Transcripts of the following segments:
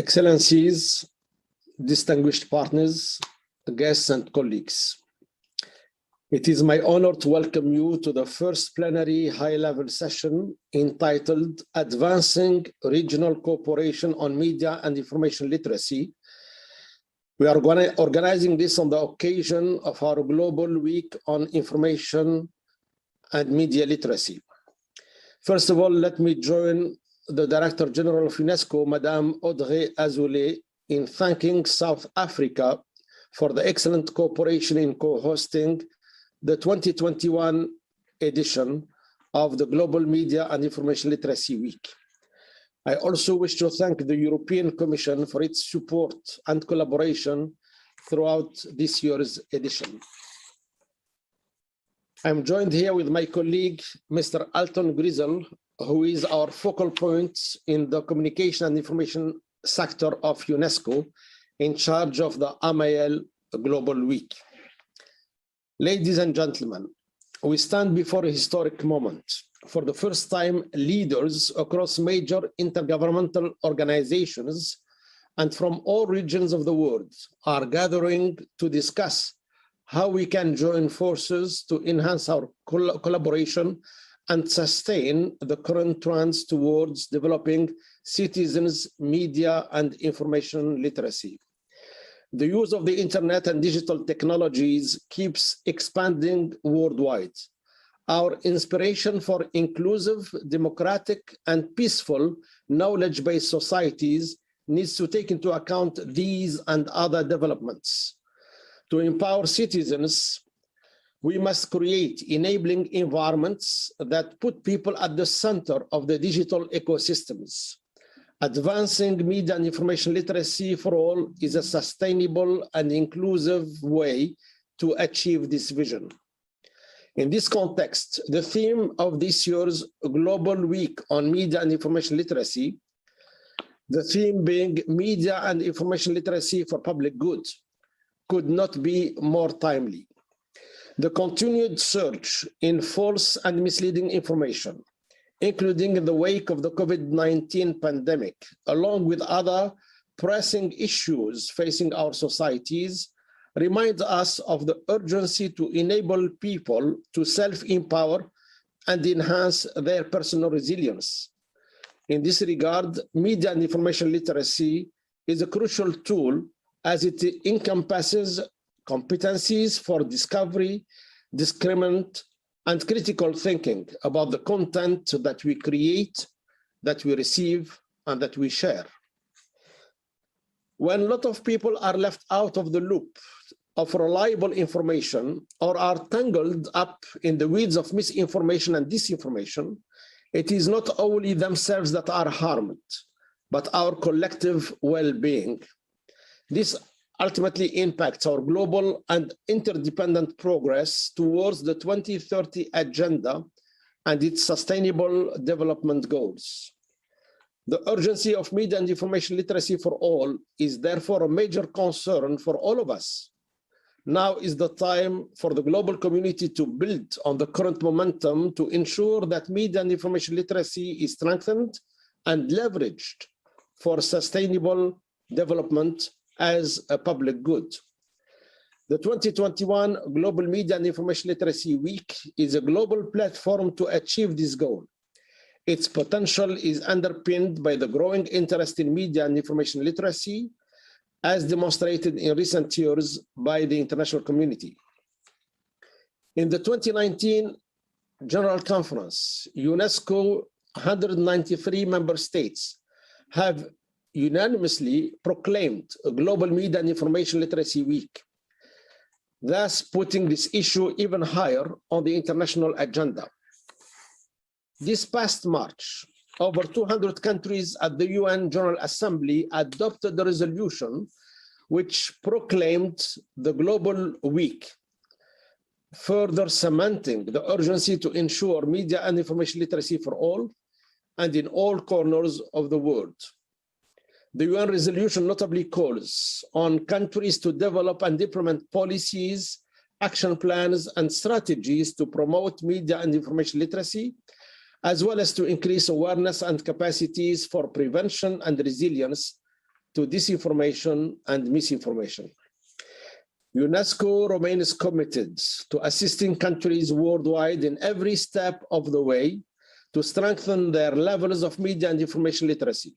Excellencies, distinguished partners, guests, and colleagues. It is my honor to welcome you to the first plenary high-level session entitled Advancing Regional Cooperation on Media and Information Literacy. We are organizing this on the occasion of our Global Week on Information and Media Literacy. First of all, let me join the Director General of UNESCO, Madame Audrey Azoulay, in thanking South Africa for the excellent cooperation in co-hosting the 2021 edition of the Global Media and Information Literacy Week. I also wish to thank the European Commission for its support and collaboration throughout this year's edition. I'm joined here with my colleague, Mr. Alton Grizel, who is our focal point in the communication and information sector of UNESCO, in charge of the AMAL Global Week. Ladies and gentlemen, we stand before a historic moment. For the first time, leaders across major intergovernmental organizations and from all regions of the world are gathering to discuss how we can join forces to enhance our collaboration and sustain the current trends towards developing citizens' media and information literacy. The use of the internet and digital technologies keeps expanding worldwide. Our inspiration for inclusive, democratic, and peaceful knowledge-based societies needs to take into account these and other developments. To empower citizens, we must create enabling environments that put people at the center of the digital ecosystems. Advancing media and information literacy for all is a sustainable and inclusive way to achieve this vision. In this context, the theme of this year's Global Week on Media and Information Literacy, the theme being Media and Information Literacy for Public Good, could not be more timely. The continued surge in false and misleading information, including in the wake of the COVID-19 pandemic, along with other pressing issues facing our societies, reminds us of the urgency to enable people to self-empower and enhance their personal resilience. In this regard, media and information literacy is a crucial tool as it encompasses competencies for discovery, discriminant, and critical thinking about the content that we create, that we receive, and that we share. When a lot of people are left out of the loop of reliable information or are tangled up in the weeds of misinformation and disinformation, it is not only themselves that are harmed, but our collective well-being. This ultimately impacts our global and interdependent progress towards the 2030 agenda and its sustainable development goals. The urgency of media and information literacy for all is therefore a major concern for all of us. Now is the time for the global community to build on the current momentum to ensure that media and information literacy is strengthened and leveraged for sustainable development as a public good. The 2021 Global Media and Information Literacy Week is a global platform to achieve this goal. Its potential is underpinned by the growing interest in media and information literacy, as demonstrated in recent years by the international community. In the 2019 General Conference, UNESCO 193 member states have unanimously proclaimed a Global Media and Information Literacy Week, thus putting this issue even higher on the international agenda. This past March, over 200 countries at the UN General Assembly adopted the resolution which proclaimed the Global Week, further cementing the urgency to ensure media and information literacy for all and in all corners of the world. The UN resolution notably calls on countries to develop and implement policies, action plans, and strategies to promote media and information literacy, as well as to increase awareness and capacities for prevention and resilience to disinformation and misinformation. UNESCO remains committed to assisting countries worldwide in every step of the way to strengthen their levels of media and information literacy.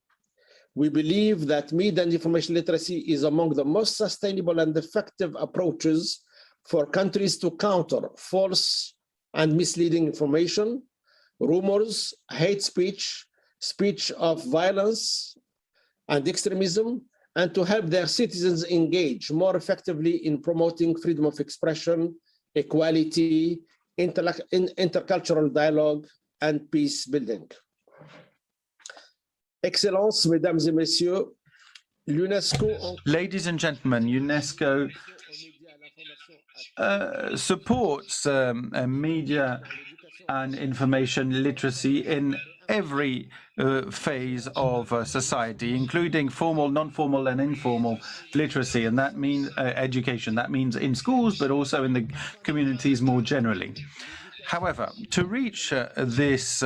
We believe that media and information literacy is among the most sustainable and effective approaches for countries to counter false and misleading information, rumors, hate speech, speech of violence and extremism, and to help their citizens engage more effectively in promoting freedom of expression, equality, intercultural dialogue, and peace building. Excellences, Mesdames et Messieurs, l'UNESCO... Ladies and gentlemen, UNESCO supports media and information literacy in every phase of society, including formal, non-formal, and informal literacy, and that means education. That means in schools, but also in the communities more generally. However, to reach this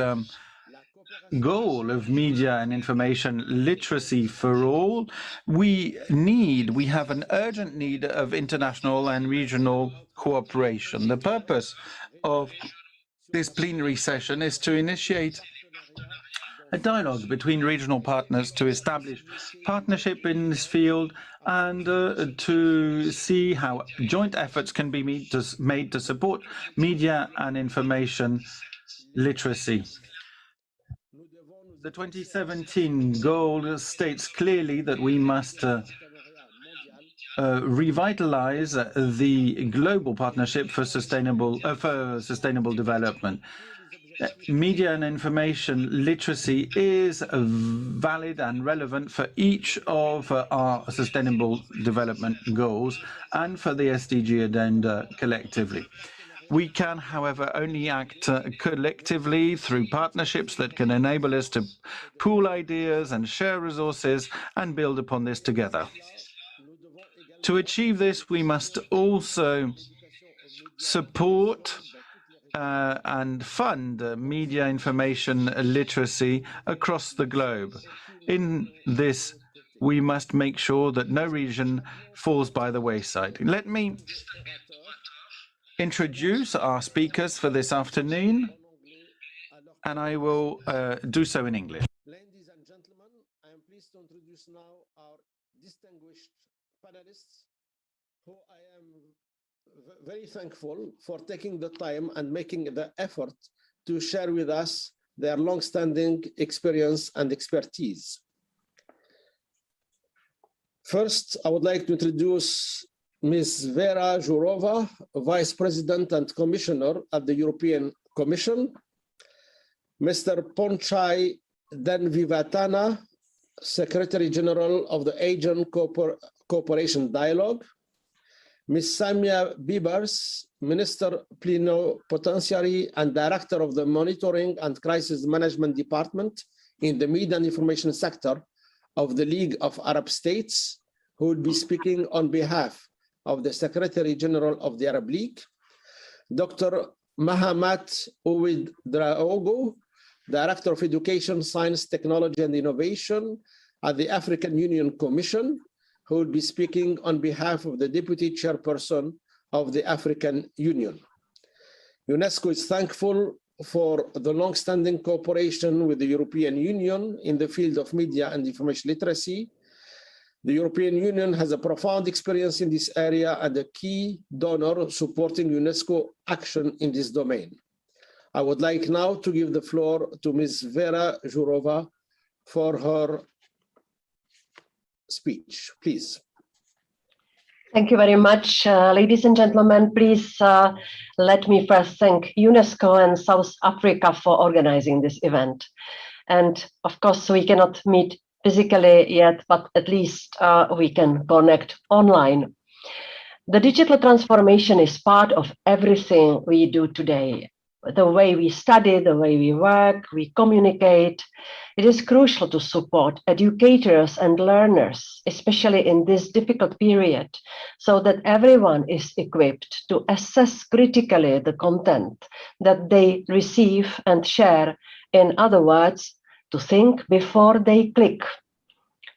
goal of media and information literacy for all, we have an urgent need of international and regional cooperation. The purpose of this plenary session is to initiate a dialogue between regional partners to establish partnership in this field and to see how joint efforts can be made to support media and information literacy. The 2017 goal states clearly that we must revitalize the global partnership for sustainable development. Media and information literacy is valid and relevant for each of our sustainable development goals and for the SDG agenda collectively. We can, however, only act collectively through partnerships that can enable us to pool ideas and share resources and build upon this together. To achieve this, we must also support and fund media information literacy across the globe. In this, we must make sure that no region falls by the wayside. Let me introduce our speakers for this afternoon, and I will do so in English. Ladies and gentlemen, I am pleased to introduce now our distinguished panelists, who I am very thankful for taking the time and making the effort to share with us their long-standing experience and expertise. First, I would like to introduce Ms. Vera Jourova, Vice President and Commissioner at the European Commission, Mr. Ponchai Danvivatana, Secretary General of the Asian Cooperation Dialogue, Ms. Samia Bibers, Minister Plenipotentiary and Director of the Monitoring and Crisis Management Department in the Media and Information Sector of the League of Arab States, who will be speaking on behalf of the Secretary General of the Arab League, Dr. Mahamat Ouedraogo, Director of Education, Science, Technology and Innovation at the African Union Commission, who will be speaking on behalf of the Deputy Chairperson of the African Union. UNESCO is thankful for the long-standing cooperation with the European Union in the field of media and information literacy. The European Union has a profound experience in this area and a key donor supporting UNESCO action in this domain. I would like now to give the floor to Ms. Vera Jourova for her speech, please. Thank you very much, ladies and gentlemen. Please let me first thank UNESCO and South Africa for organizing this event. And of course, we cannot meet physically yet, but at least we can connect online. The digital transformation is part of everything we do today. The way we study, the way we work, we communicate. It is crucial to support educators and learners, especially in this difficult period, so that everyone is equipped to assess critically the content that they receive and share. In other words, to think before they click.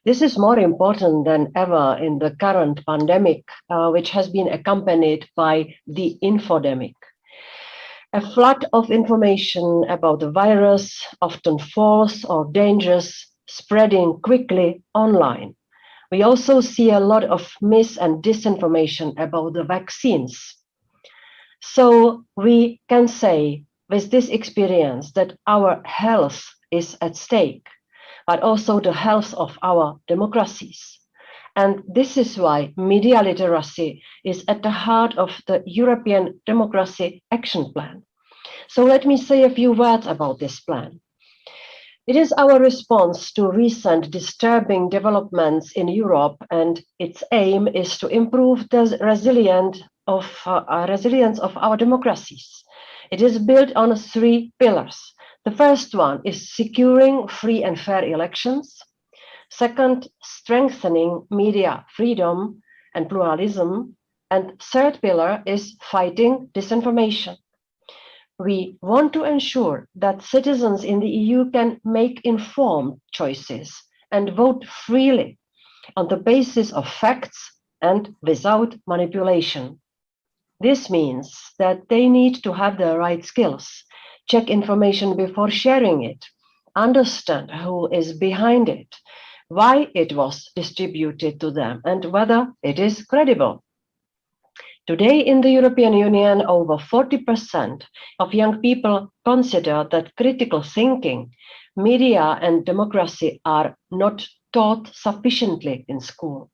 This is more important than ever in the current pandemic, which has been accompanied by the infodemic. A flood of information about the virus, often false or dangerous, spreading quickly online. We also see a lot of mis and disinformation about the vaccines. So we can say with this experience that our health is at stake, but also the health of our democracies. And this is why media literacy is at the heart of the European Democracy Action Plan. So let me say a few words about this plan. It is our response to recent disturbing developments in Europe, and its aim is to improve the resilience of our democracies. It is built on 3 pillars. The first one is securing free and fair elections. Second, strengthening media freedom and pluralism. And third pillar is fighting disinformation. We want to ensure that citizens in the EU can make informed choices and vote freely on the basis of facts and without manipulation. This means that they need to have the right skills, check information before sharing it, understand who is behind it, why it was distributed to them, and whether it is credible. Today in the European Union, over 40% of young people consider that critical thinking, media, and democracy are not taught sufficiently in school.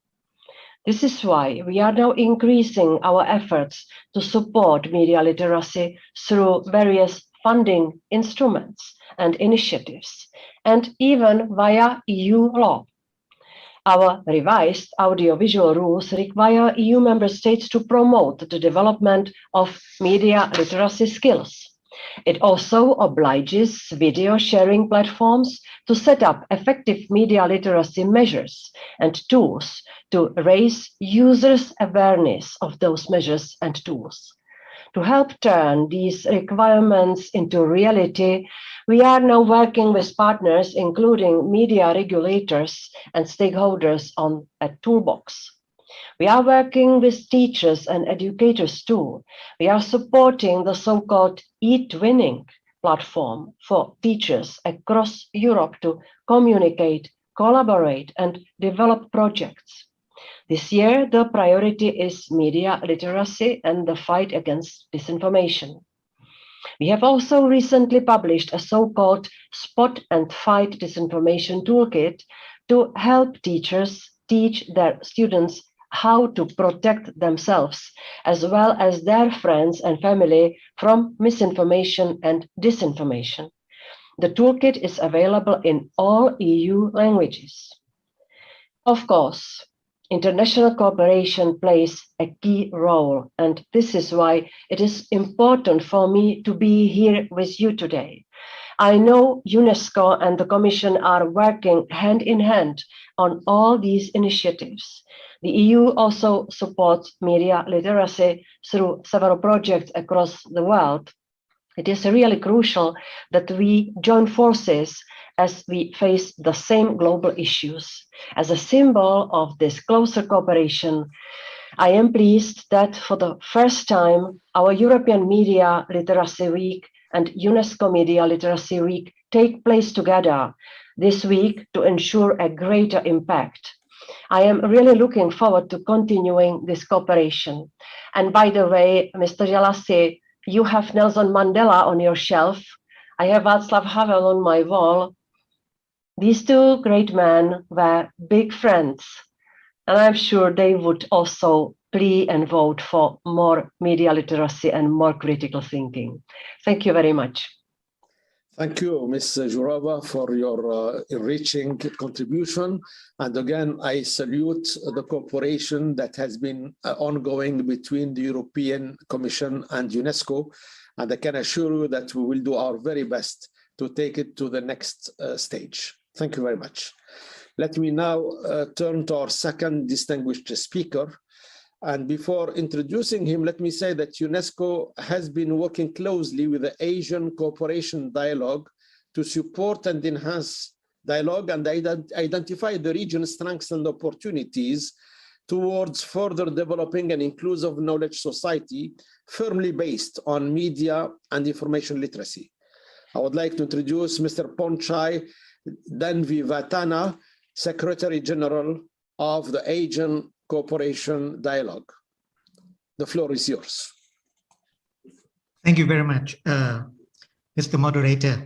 This is why we are now increasing our efforts to support media literacy through various funding instruments and initiatives, and even via EU law. Our revised audiovisual rules require EU member states to promote the development of media literacy skills. It also obliges video sharing platforms to set up effective media literacy measures and tools to raise users' awareness of those measures and tools. To help turn these requirements into reality, we are now working with partners, including media regulators and stakeholders, on a toolbox. We are working with teachers and educators too. We are supporting the so-called e-twinning platform for teachers across Europe to communicate, collaborate, and develop projects. This year, the priority is media literacy and the fight against disinformation. We have also recently published a so-called Spot and Fight Disinformation Toolkit to help teachers teach their students how to protect themselves, as well as their friends and family, from misinformation and disinformation. The toolkit is available in all EU languages. Of course, international cooperation plays a key role, and this is why it is important for me to be here with you today. I know UNESCO and the Commission are working hand in hand on all these initiatives. The EU also supports media literacy through several projects across the world. It is really crucial that we join forces as we face the same global issues. As a symbol of this closer cooperation, I am pleased that for the first time, our European Media Literacy Week and UNESCO Media Literacy Week take place together this week to ensure a greater impact. I am really looking forward to continuing this cooperation. And by the way, Mr. Jalassi, you have Nelson Mandela on your shelf. I have Václav Havel on my wall. These two great men were big friends, and I'm sure they would also plea and vote for more media literacy and more critical thinking. Thank you very much. Thank you, Ms. Jourova, for your enriching contribution. And again, I salute the cooperation that has been ongoing between the European Commission and UNESCO. And I can assure you that we will do our very best to take it to the next stage. Thank you very much. Let me now turn to our second distinguished speaker. And before introducing him, let me say that UNESCO has been working closely with the Asian Cooperation Dialogue to support and enhance dialogue and identify the region's strengths and opportunities towards further developing an inclusive knowledge society firmly based on media and information literacy. I would like to introduce Mr. Ponchai Danvivatana, Secretary General of the Asian Cooperation Dialogue. The floor is yours. Thank you very much, Mr. Moderator.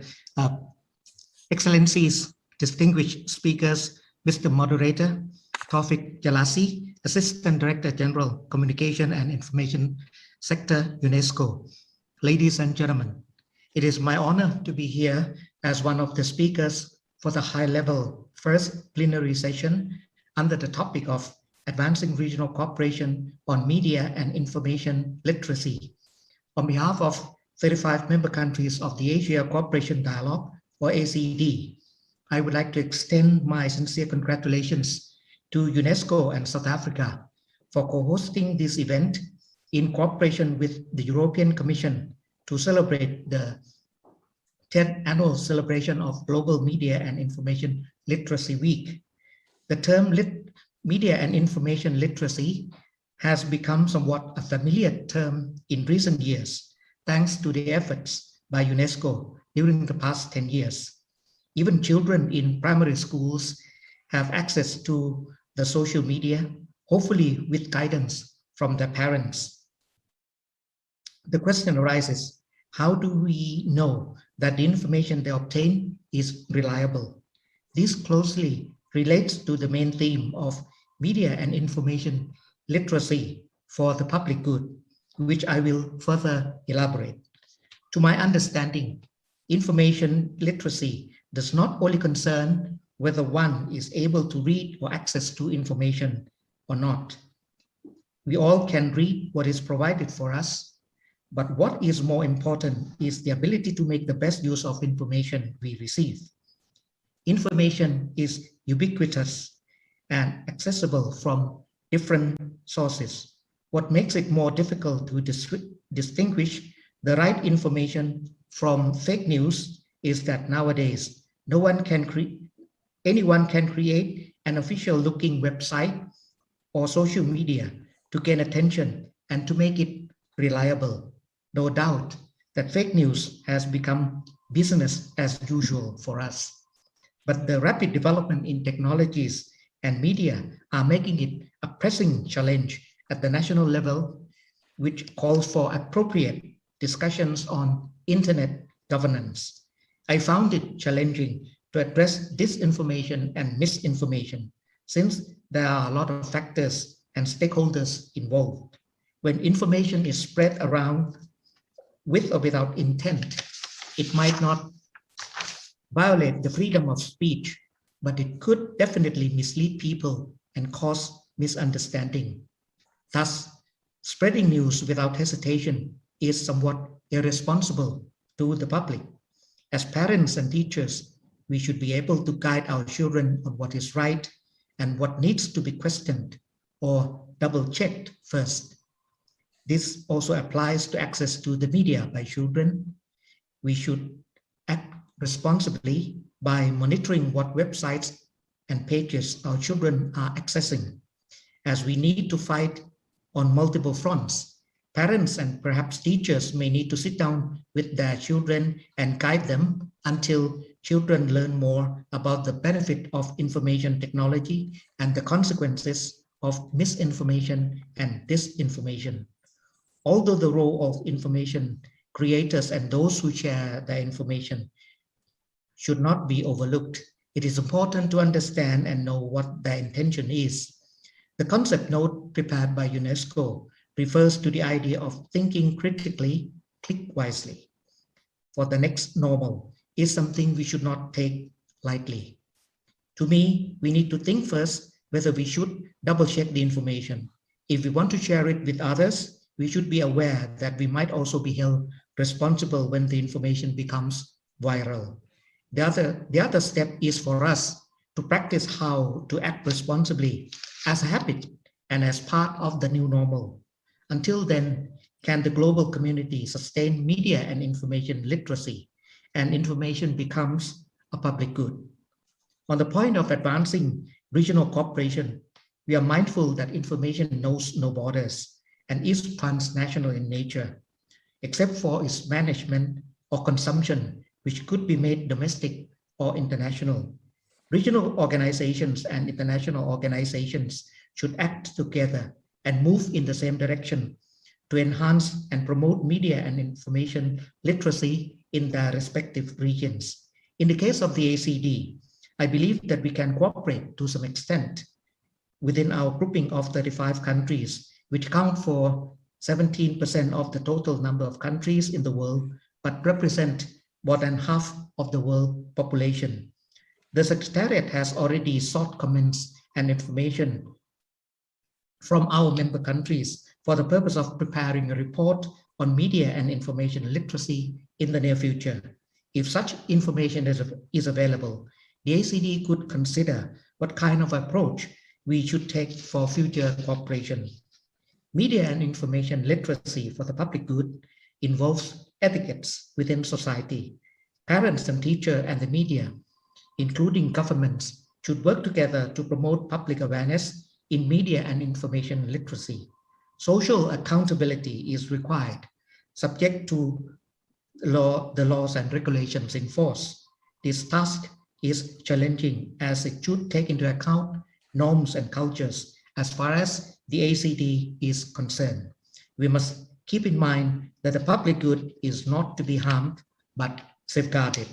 Excellencies, distinguished speakers, Mr. Moderator, Taufik Jalasi, Assistant Director General, Communication and Information Sector, UNESCO. Ladies and gentlemen, it is my honor to be here as one of the speakers for the high-level first plenary session under the topic of Advancing Regional Cooperation on Media and Information Literacy. On behalf of 35 member countries of the Asia Cooperation Dialogue, or ACD, I would like to extend my sincere congratulations to UNESCO and South Africa for co-hosting this event in cooperation with the European Commission to celebrate the 10th annual celebration of Global Media and Information Literacy Week. The term media and information literacy has become somewhat a familiar term in recent years, thanks to the efforts by UNESCO during the past 10 years. Even children in primary schools have access to the social media, hopefully with guidance from their parents. The question arises, how do we know that the information they obtain is reliable? This closely relates to the main theme of media and information literacy for the public good, which I will further elaborate. To my understanding, information literacy does not only concern whether one is able to read or access to information or not. We all can read what is provided for us, but what is more important is the ability to make the best use of information we receive. Information is ubiquitous and accessible from different sources. What makes it more difficult to distinguish the right information from fake news is that nowadays anyone can create an official looking website or social media to gain attention and to make it reliable. No doubt that fake news has become business as usual for us. But the rapid development in technologies and media are making it a pressing challenge at the national level, which calls for appropriate discussions on internet governance. I found it challenging to address disinformation and misinformation, since there are a lot of factors and stakeholders involved. When information is spread around with or without intent, it might not violate the freedom of speech, but it could definitely mislead people and cause misunderstanding. Thus, spreading news without hesitation is somewhat irresponsible to the public. As parents and teachers, we should be able to guide our children on what is right and what needs to be questioned or double-checked first. This also applies to access to the media by children. We should act responsibly by monitoring what websites and pages our children are accessing, as we need to fight on multiple fronts. Parents and perhaps teachers may need to sit down with their children and guide them until children learn more about the benefit of information technology and the consequences of misinformation and disinformation. Although the role of information creators and those who share the information should not be overlooked, it is important to understand and know what their intention is. The concept note prepared by UNESCO refers to the idea of thinking critically, click wisely. For the next normal is something we should not take lightly. To me, we need to think first whether we should double check the information. If we want to share it with others, we should be aware that we might also be held responsible when the information becomes viral. The other step is for us to practice how to act responsibly as a habit and as part of the new normal. Until then, can the global community sustain media and information literacy, and information becomes a public good? On the point of advancing regional cooperation, we are mindful that information knows no borders and is transnational in nature, except for its management or consumption, which could be made domestic or international. Regional organizations and international organizations should act together and move in the same direction to enhance and promote media and information literacy in their respective regions. In the case of the ACD, I believe that we can cooperate to some extent within our grouping of 35 countries, which count for 17% of the total number of countries in the world, but represent more than half of the world population. The Secretariat has already sought comments and information from our member countries for the purpose of preparing a report on media and information literacy in the near future. If such information is available, the ACD could consider what kind of approach we should take for future cooperation. Media and information literacy for the public good involves etiquettes within society. Parents and teachers and the media, including governments, should work together to promote public awareness in media and information literacy. Social accountability is required, subject to the laws and regulations in force. This task is challenging as it should take into account norms and cultures as far as the ACD is concerned. We must keep in mind that the public good is not to be harmed, but safeguarded.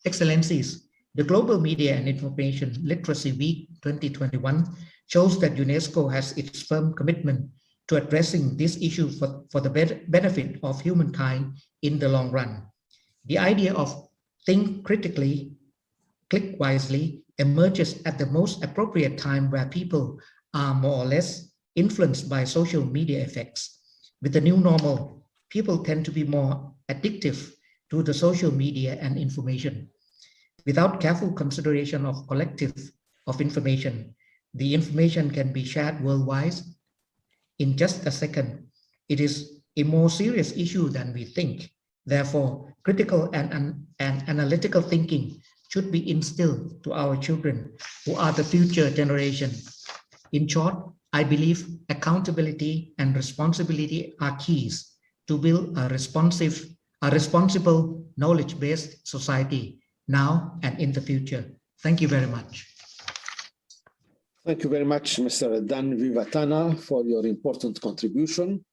Excellencies, the Global Media and Information Literacy Week 2021 shows that UNESCO has its firm commitment to addressing this issue for the benefit of humankind in the long run. The idea of think critically, click wisely emerges at the most appropriate time where people are more or less influenced by social media effects. With the new normal, people tend to be more addictive to the social media and information. Without careful consideration of collective of information, the information can be shared worldwide in just a second. It is a more serious issue than we think. Therefore, critical and analytical thinking should be instilled to our children, who are the future generation. In short, I believe accountability and responsibility are keys to build a responsible, knowledge-based society now and in the future. Thank you very much. Thank you very much, Mr. Dan Vivatana, for your important contribution.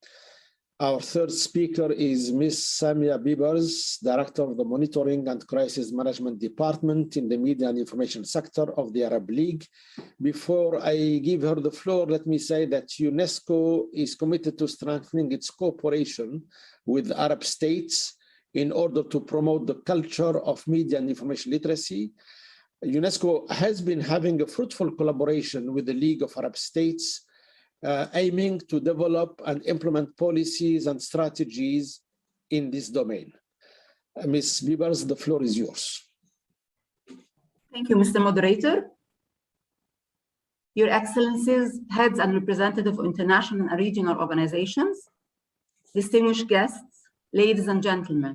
Our third speaker is Ms. Samia Bibers, Director of the Monitoring and Crisis Management Department in the Media and Information Sector of the Arab League. Before I give her the floor, let me say that UNESCO is committed to strengthening its cooperation with Arab states in order to promote the culture of media and information literacy. UNESCO has been having a fruitful collaboration with the League of Arab States, aiming to develop and implement policies and strategies in this domain. Ms. Bibers, the floor is yours. Thank you, Mr. Moderator. Your Excellencies, heads and representatives of international and regional organizations, distinguished guests, ladies and gentlemen.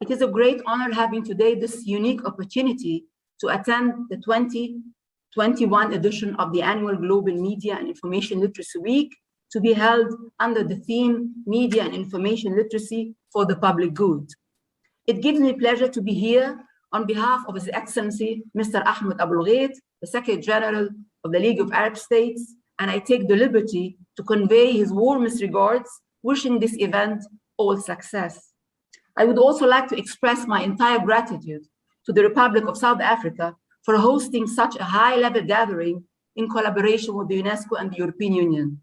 It is a great honor having today this unique opportunity to attend the 2021 edition of the annual Global Media and Information Literacy Week, to be held under the theme Media and Information Literacy for the Public Good. It gives me pleasure to be here on behalf of His Excellency, Mr. Ahmed Abul Ghait, the Secretary General of the League of Arab States, and I take the liberty to convey his warmest regards, wishing this event all success. I would also like to express my entire gratitude to the Republic of South Africa for hosting such a high-level gathering in collaboration with the UNESCO and the European Union.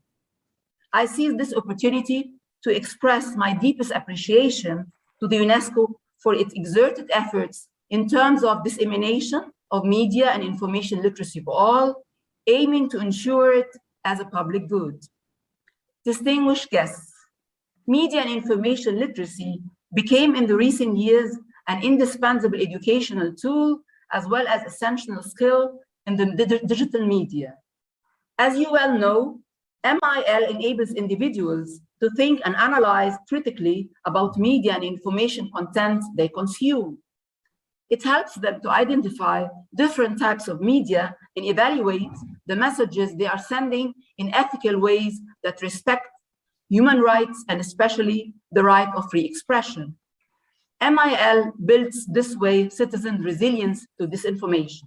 I seize this opportunity to express my deepest appreciation to the UNESCO for its exerted efforts in terms of dissemination of media and information literacy for all, aiming to ensure it as a public good. Distinguished guests, media and information literacy became in the recent years an indispensable educational tool as well as essential skill in the digital media. As you well know, MIL enables individuals to think and analyze critically about media and information content they consume. It helps them to identify different types of media and evaluate the messages they are sending in ethical ways that respect human rights and especially the right of free expression. MIL builds this way citizen resilience to disinformation.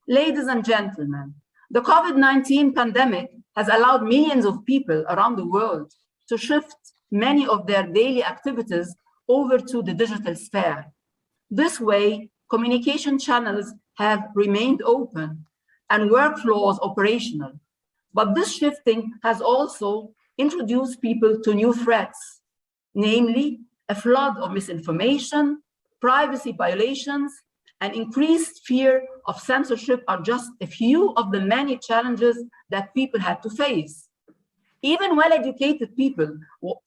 Ladies and gentlemen, the COVID-19 pandemic has allowed millions of people around the world to shift many of their daily activities over to the digital sphere. This way, communication channels have remained open and workflows operational. But this shifting has also introduced people to new threats, namely a flood of misinformation, privacy violations, and increased fear of censorship are just a few of the many challenges that people had to face. Even well-educated people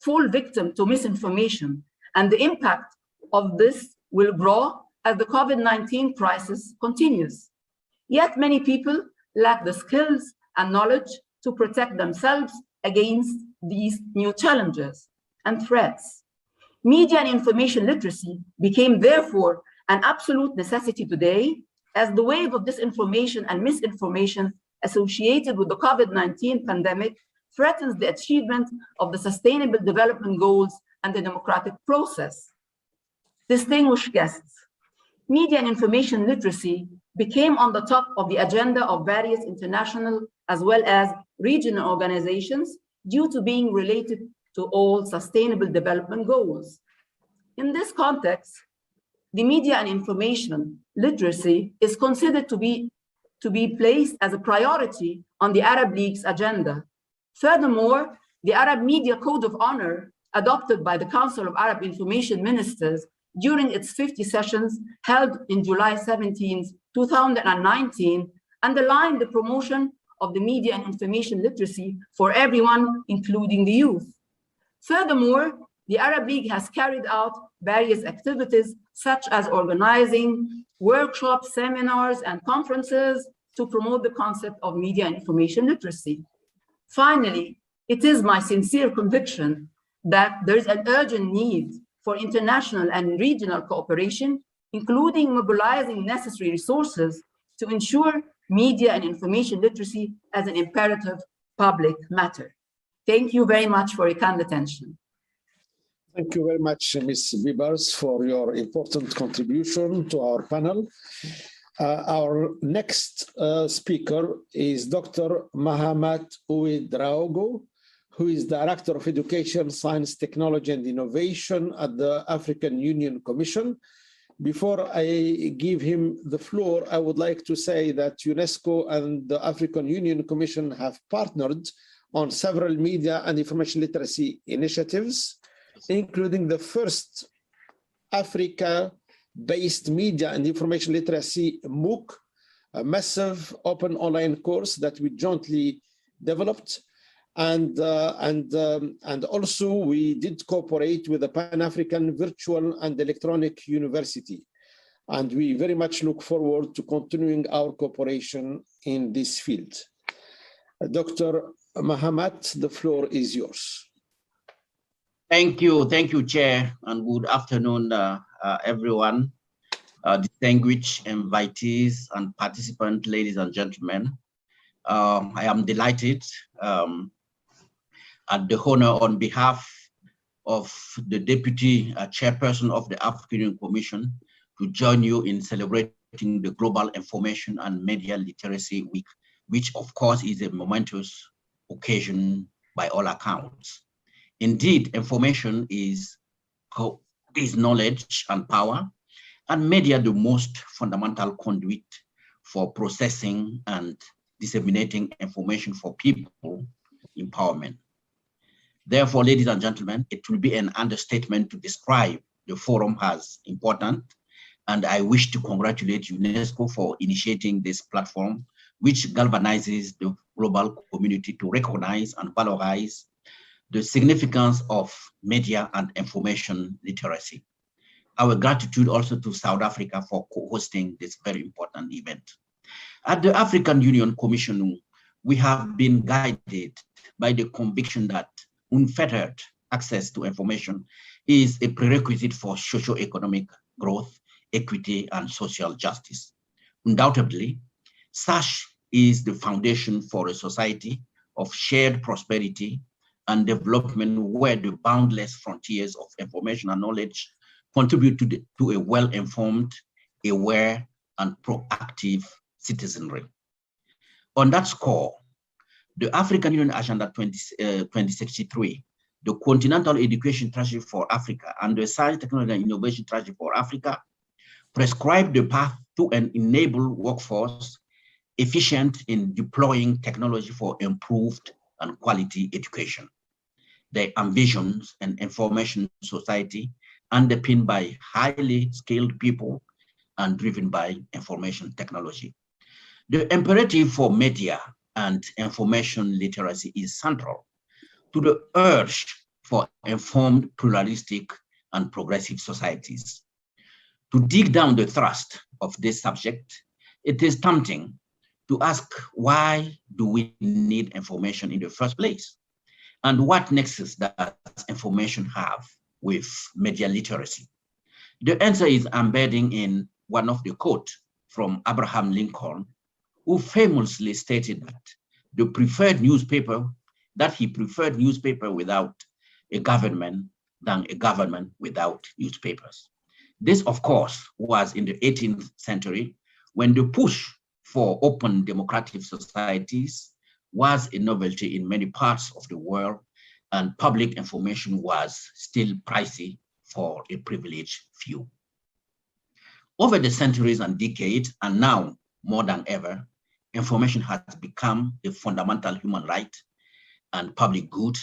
fall victim to misinformation, and the impact of this will grow as the COVID-19 crisis continues. Yet many people lack the skills and knowledge to protect themselves against these new challenges and threats. Media and information literacy became therefore an absolute necessity today, as the wave of disinformation and misinformation associated with the COVID-19 pandemic threatens the achievement of the Sustainable Development Goals and the democratic process. Distinguished guests, media and information literacy became on the top of the agenda of various international as well as regional organizations due to being related to all Sustainable Development Goals. In this context, the media and information literacy is considered to be placed as a priority on the Arab League's agenda. Furthermore, the Arab Media Code of Honor, adopted by the Council of Arab Information Ministers during its 50 sessions held in July 17, 2019, underlined the promotion of the media and information literacy for everyone, including the youth. Furthermore, the Arab League has carried out various activities such as organizing workshops, seminars, and conferences to promote the concept of media and information literacy. Finally, it is my sincere conviction that there is an urgent need for international and regional cooperation, including mobilizing necessary resources to ensure media and information literacy as an imperative public matter. Thank you very much for your kind attention. Thank you very much, Ms. Bibars, for your important contribution to our panel. Our next speaker is Dr. Mahamat Ouedraogo, who is Director of Education, Science, Technology, and Innovation at the African Union Commission. Before I give him the floor, I would like to say that UNESCO and the African Union Commission have partnered on several media and information literacy initiatives, including the first Africa-based media and information literacy MOOC, a massive open online course that we jointly developed. And also we did cooperate with the Pan-African Virtual and Electronic University. And we very much look forward to continuing our cooperation in this field. Dr. Mahamat, the floor is yours. Thank you, Chair, and good afternoon, everyone, distinguished invitees and participants, ladies and gentlemen. I am delighted at the honor on behalf of the Deputy Chairperson of the African Union Commission to join you in celebrating the Global Information and Media Literacy Week, which of course is a momentous occasion by all accounts. Indeed, information is knowledge and power, and media the most fundamental conduit for processing and disseminating information for people empowerment. Therefore, ladies and gentlemen, it will be an understatement to describe the forum as important, and I wish to congratulate UNESCO for initiating this platform, which galvanizes the global community to recognize and valorize the significance of media and information literacy. Our gratitude also to South Africa for co-hosting this very important event. At the African Union Commission, we have been guided by the conviction that unfettered access to information is a prerequisite for socio-economic growth, equity, and social justice. Undoubtedly, such is the foundation for a society of shared prosperity and development where the boundless frontiers of information and knowledge contribute to a well-informed, aware, and proactive citizenry. On that score, the African Union Agenda 2063, the Continental Education Strategy for Africa, and the Science, Technology, and Innovation Strategy for Africa prescribe the path to an enabled workforce efficient in deploying technology for improved and quality education. Their ambitions and information society underpinned by highly skilled people and driven by information technology. The imperative for media and information literacy is central to the urge for informed, pluralistic, and progressive societies. To dig down the thrust of this subject, it is tempting to ask, why do we need information in the first place? And what nexus does information have with media literacy? The answer is embedding in one of the quotes from Abraham Lincoln, who famously stated that he preferred newspaper without a government than a government without newspapers. This, of course, was in the 18th century when the push for open democratic societies was a novelty in many parts of the world, and public information was still pricey for a privileged few. Over the centuries and decades, and now more than ever, information has become a fundamental human right and public good,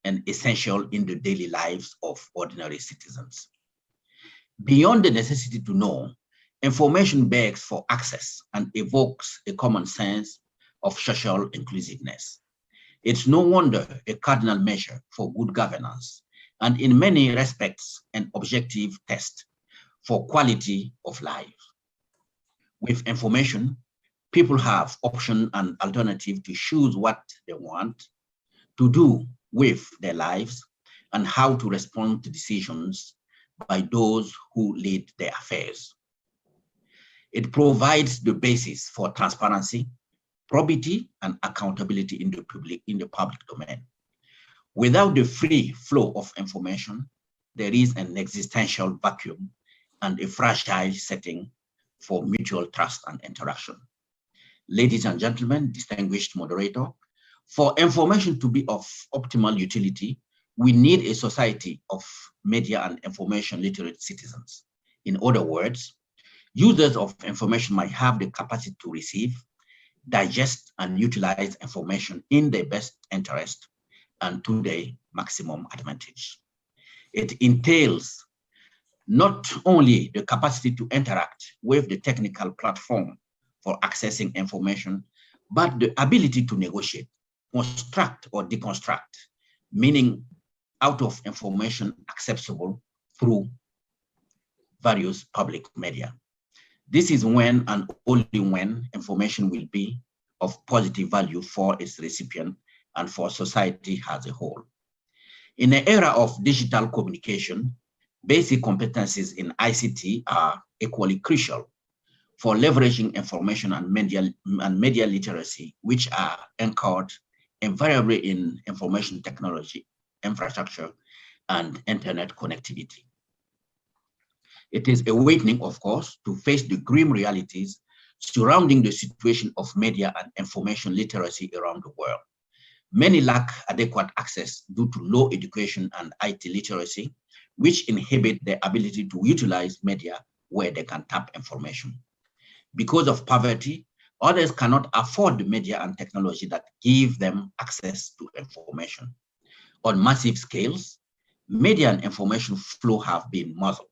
and essential in the daily lives of ordinary citizens. Beyond the necessity to know, information begs for access and evokes a common sense of social inclusiveness. It's no wonder a cardinal measure for good governance, and in many respects, an objective test for quality of life. With information, people have option and alternative to choose what they want to do with their lives and how to respond to decisions by those who lead their affairs. It provides the basis for transparency, probity, and accountability in the public domain. Without the free flow of information, there is an existential vacuum and a fragile setting for mutual trust and interaction. Ladies and gentlemen, distinguished moderator, for information to be of optimal utility, we need a society of media and information literate citizens. In other words, users of information might have the capacity to receive, digest, and utilize information in their best interest and to their maximum advantage. It entails not only the capacity to interact with the technical platform for accessing information, but the ability to negotiate, construct or deconstruct, meaning out of information accessible through various public media. This is when and only when information will be of positive value for its recipient and for society as a whole. In an era of digital communication, basic competencies in ICT are equally crucial for leveraging information and media literacy, which are anchored invariably in information technology, infrastructure, and internet connectivity. It is awakening, of course, to face the grim realities surrounding the situation of media and information literacy around the world. Many lack adequate access due to low education and IT literacy, which inhibit their ability to utilize media where they can tap information. Because of poverty, others cannot afford the media and technology that give them access to information. On massive scales, media and information flow have been muzzled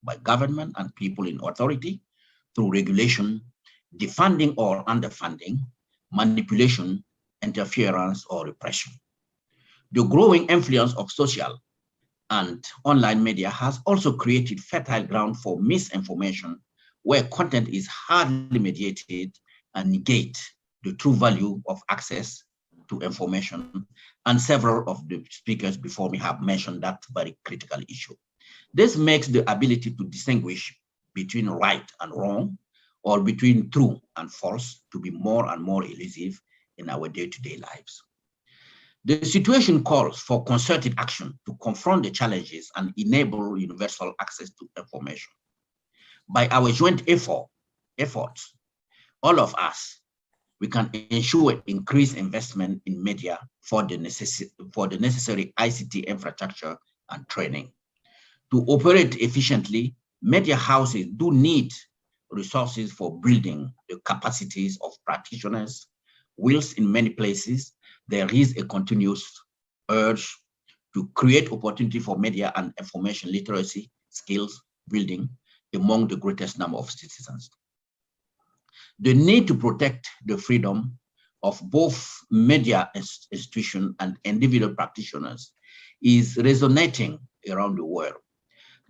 by government and people in authority through regulation, defunding or underfunding, manipulation, interference, or repression. The growing influence of social and online media has also created fertile ground for misinformation, where content is hardly mediated and negate the true value of access to information. And several of the speakers before me have mentioned that very critical issue. This makes the ability to distinguish between right and wrong, or between true and false, to be more and more elusive in our day-to-day lives. The situation calls for concerted action to confront the challenges and enable universal access to information. By our joint efforts, all of us, we can ensure increased investment in media for the necessary ICT infrastructure and training. To operate efficiently, media houses do need resources for building the capacities of practitioners, whilst in many places, there is a continuous urge to create opportunity for media and information literacy skills building among the greatest number of citizens. The need to protect the freedom of both media institutions and individual practitioners is resonating around the world.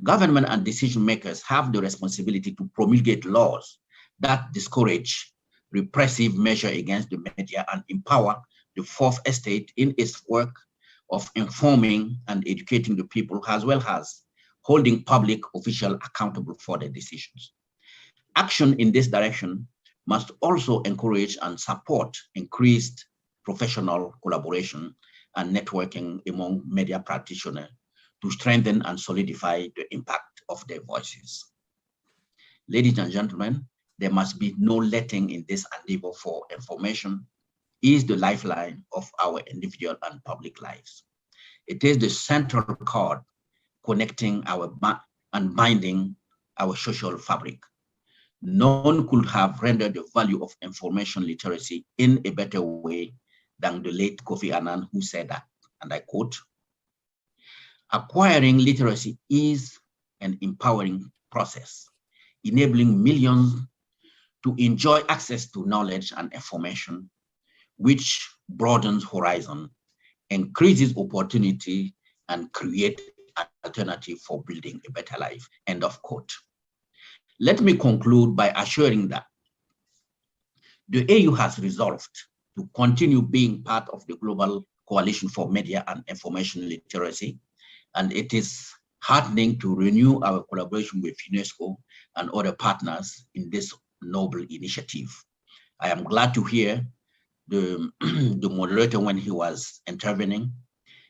Government and decision makers have the responsibility to promulgate laws that discourage repressive measures against the media and empower the fourth estate in its work of informing and educating the people, as well as holding public officials accountable for their decisions. Action in this direction must also encourage and support increased professional collaboration and networking among media practitioners to strengthen and solidify the impact of their voices. Ladies and gentlemen, there must be no letting in this endeavor, for information is the lifeline of our individual and public lives. It is the central cord connecting and binding our social fabric. None could have rendered the value of information literacy in a better way than the late Kofi Annan, who said that, and I quote, "Acquiring literacy is an empowering process, enabling millions to enjoy access to knowledge and information, which broadens horizon, increases opportunity, and creates an alternative for building a better life." End of quote. Let me conclude by assuring that the AU has resolved to continue being part of the global coalition for media and information literacy, and it is heartening to renew our collaboration with UNESCO and other partners in this noble initiative. I am glad to hear the moderator, when he was intervening,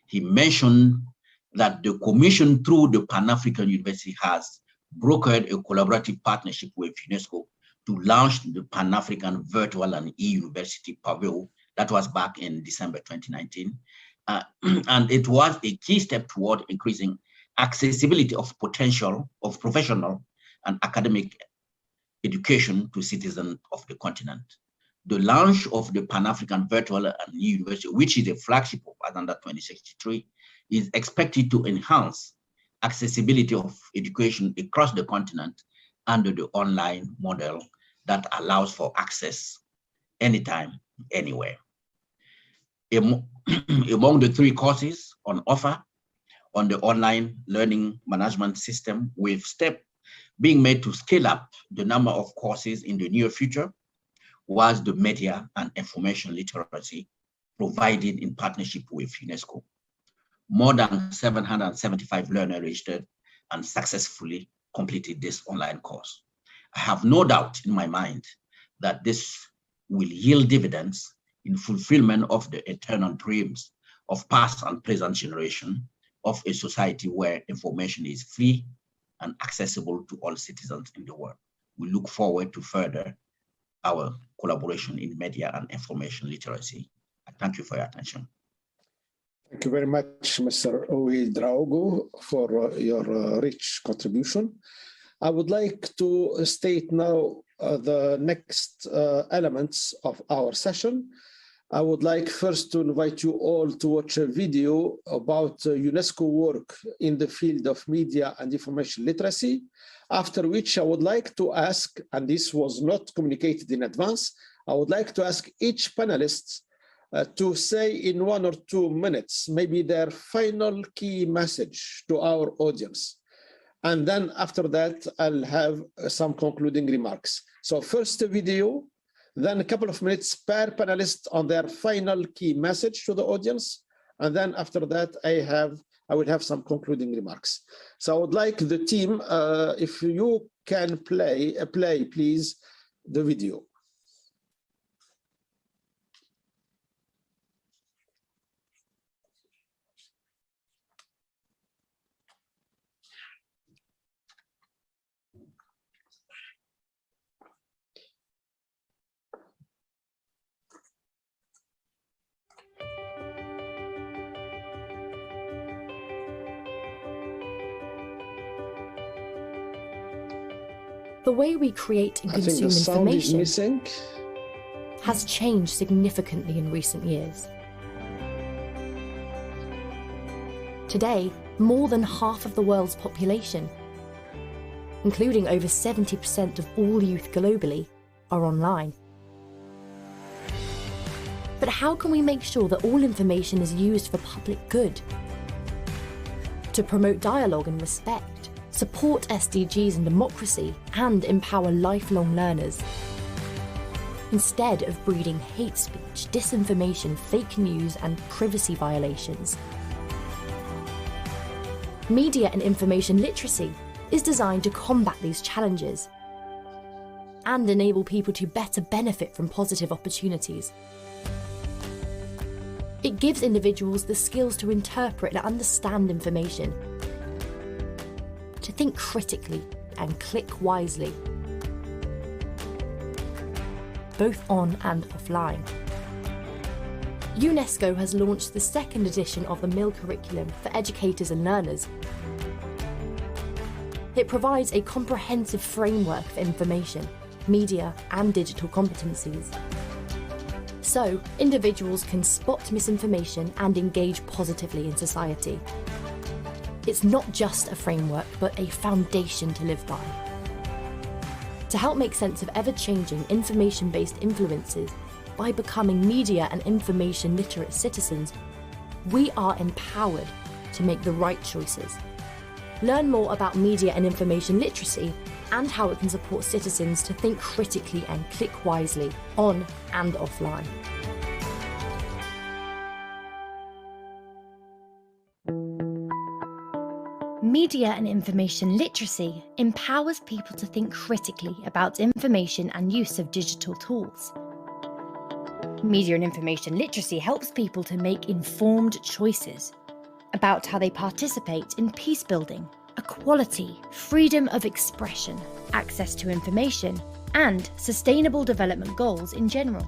he mentioned that the Commission, through the Pan-African University, has brokered a collaborative partnership with UNESCO to launch the Pan-African Virtual and E-University Pavilion. That was back in December 2019. And it was a key step toward increasing accessibility of professional and academic education to citizens of the continent. The launch of the Pan-African Virtual and E-University, which is a flagship of Agenda 2063, is expected to enhance accessibility of education across the continent under the online model that allows for access anytime, anywhere. Among the 3 courses on offer on the online learning management system, with steps being made to scale up the number of courses in the near future, was the media and information literacy provided in partnership with UNESCO. More than 775 learners registered and successfully completed this online course. I have no doubt in my mind that this will yield dividends in fulfillment of the eternal dreams of past and present generation of a society where information is free and accessible to all citizens in the world. We look forward to further our collaboration in media and information literacy. I thank you for your attention. Thank you very much, Mr. Ouedraogo, for your rich contribution. I would like to state now the next elements of our session. I would like first to invite you all to watch a video about UNESCO work in the field of media and information literacy, after which I would like to ask, and this was not communicated in advance, I would like to ask each panelist to say in 1 or 2 minutes, maybe their final key message to our audience. And then after that, I'll have some concluding remarks. So first a video, then a couple of minutes per panelist on their final key message to the audience. And then after that, I will have some concluding remarks. So I would like the team, if you can play please the video. The way we create and consume information has changed significantly in recent years. Today, more than half of the world's population, including over 70% of all youth globally, are online. But how can we make sure that all information is used for public good? To promote dialogue and respect, support SDGs and democracy, and empower lifelong learners, instead of breeding hate speech, disinformation, fake news, and privacy violations. Media and information literacy is designed to combat these challenges and enable people to better benefit from positive opportunities. It gives individuals the skills to interpret and understand information, to think critically and click wisely, both on and offline. UNESCO has launched the second edition of the MIL curriculum for educators and learners. It provides a comprehensive framework for information, media, and digital competencies, so individuals can spot misinformation and engage positively in society. It's not just a framework, but a foundation to live by. To help make sense of ever-changing information-based influences by becoming media and information literate citizens, we are empowered to make the right choices. Learn more about media and information literacy and how it can support citizens to think critically and click wisely, on and offline. Media and information literacy empowers people to think critically about information and use of digital tools. Media and information literacy helps people to make informed choices about how they participate in peace building, equality, freedom of expression, access to information, and sustainable development goals in general.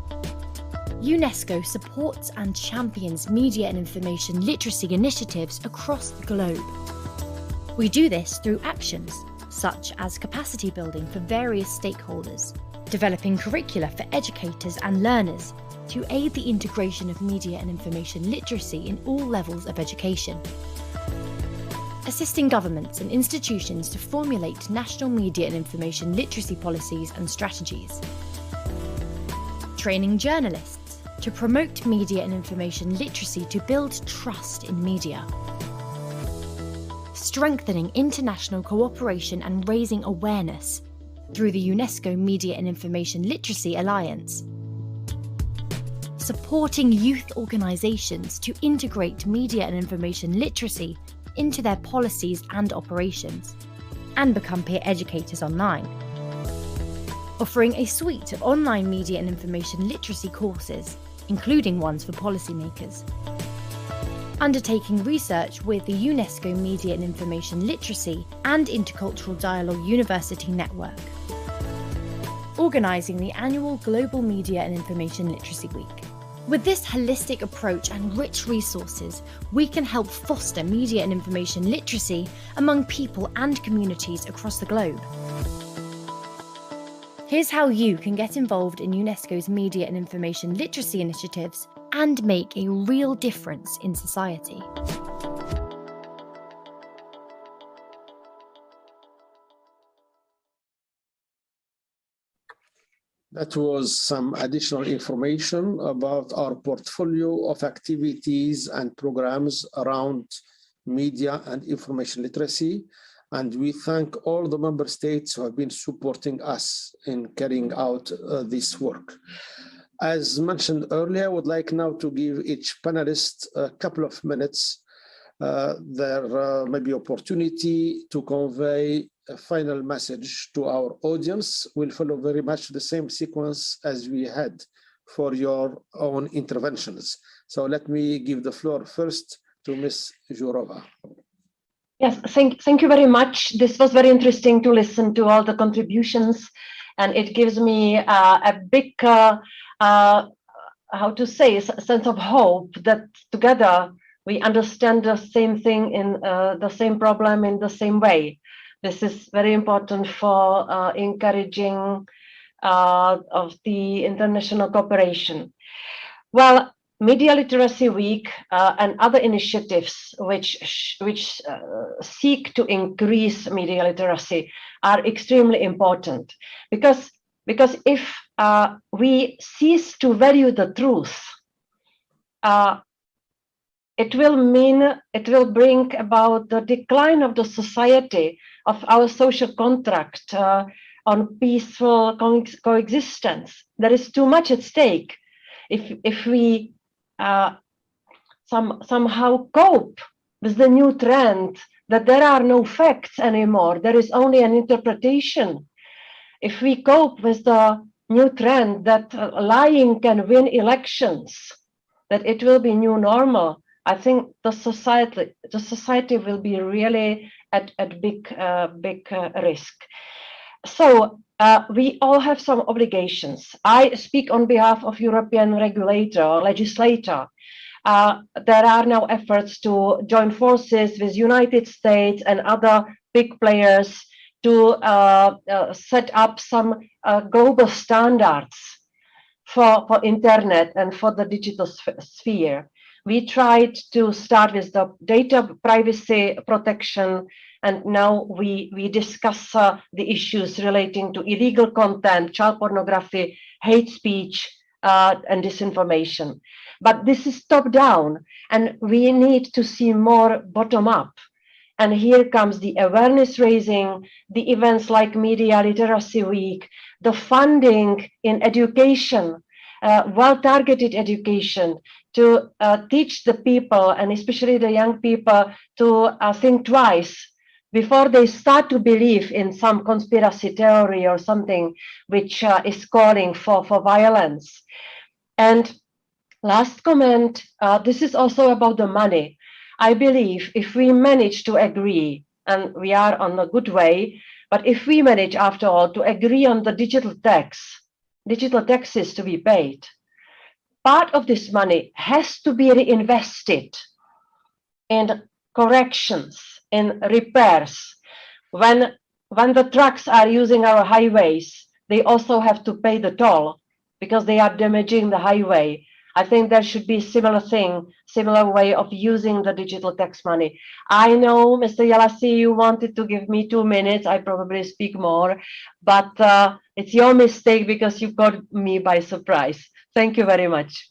UNESCO supports and champions media and information literacy initiatives across the globe. We do this through actions such as capacity building for various stakeholders, developing curricula for educators and learners to aid the integration of media and information literacy in all levels of education, assisting governments and institutions to formulate national media and information literacy policies and strategies, training journalists to promote media and information literacy to build trust in media, strengthening international cooperation and raising awareness through the UNESCO Media and Information Literacy Alliance, supporting youth organisations to integrate media and information literacy into their policies and operations, and become peer educators online, offering a suite of online media and information literacy courses, including ones for policymakers, undertaking research with the UNESCO Media and Information Literacy and Intercultural Dialogue University Network, organising the annual Global Media and Information Literacy Week. With this holistic approach and rich resources, we can help foster media and information literacy among people and communities across the globe. Here's how you can get involved in UNESCO's media and information literacy initiatives and make a real difference in society. That was some additional information about our portfolio of activities and programs around media and information literacy. And we thank all the member states who have been supporting us in carrying out this work. As mentioned earlier, I would like now to give each panelist a couple of minutes there may be opportunity to convey a final message to our audience. Will follow very much the same sequence as we had for your own interventions. So let me give the floor first to Ms. Jourova. Yes, thank you very much. This was very interesting to listen to all the contributions, and it gives me a big, how to say, sense of hope that together we understand the same thing in the same problem in the same way. This is very important for encouraging of the international cooperation. Well, Media Literacy Week and other initiatives which seek to increase media literacy are extremely important, because if we cease to value the truth, it will bring about the decline of the society, of our social contract on peaceful coexistence. There is too much at stake if we somehow cope with the new trend that there are no facts anymore, there is only an interpretation. If we cope with the new trend that lying can win elections, that it will be new normal, I think the society will be really at big risk. So we all have some obligations. I speak on behalf of European regulator or legislator. There are now efforts to join forces with United States and other big players to set up some global standards for internet and for the digital sphere. We tried to start with the data privacy protection, and now we discuss the issues relating to illegal content, child pornography, hate speech, and disinformation. But this is top down, and we need to see more bottom up. And here comes the awareness raising, the events like Media Literacy Week, the funding in education, well-targeted education, to teach the people, and especially the young people, to think twice before they start to believe in some conspiracy theory or something which is calling for violence. And last comment, this is also about the money. I believe if we manage to agree, and we are on a good way, but if we manage after all to agree on the digital taxes to be paid, part of this money has to be reinvested in corrections, in repairs. When the trucks are using our highways, they also have to pay the toll because they are damaging the highway. I think there should be similar way of using the digital tax money. I know, Mr. Yalassi, you wanted to give me 2 minutes. I probably speak more, but it's your mistake because you caught me by surprise. Thank you very much.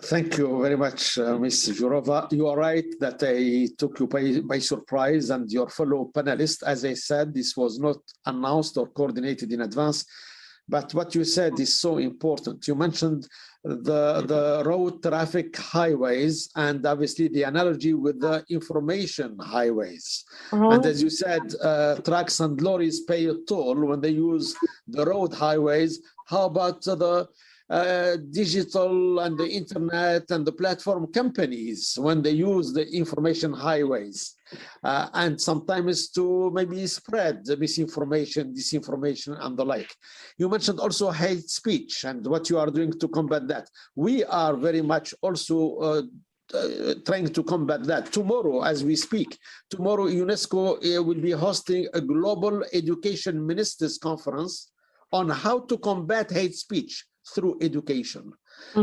Thank you very much, Ms. Jourova. You are right that I took you by surprise, and your fellow panelists. As I said, this was not announced or coordinated in advance. But what you said is so important. You mentioned the road traffic highways, and obviously the analogy with the information highways. And as you said, trucks and lorries pay a toll when they use the road highways. How about the digital and the internet and the platform companies when they use the information highways? And sometimes to maybe spread the misinformation, disinformation, and the like. You mentioned also hate speech and what you are doing to combat that. We are very much also trying to combat that. Tomorrow, as we speak, tomorrow UNESCO will be hosting a global education ministers conference on how to combat hate speech through education.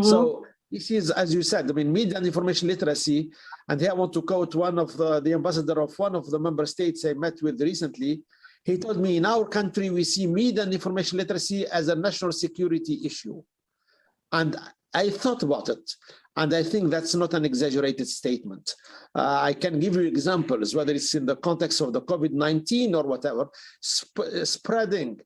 So this is, as you said, I mean, media and information literacy. And here I want to quote one of the ambassador of one of the member states I met with recently. He told me, in our country, we see media and information literacy as a national security issue. And I thought about it. And I think that's not an exaggerated statement. I can give you examples, whether it's in the context of the COVID-19 or whatever, spreading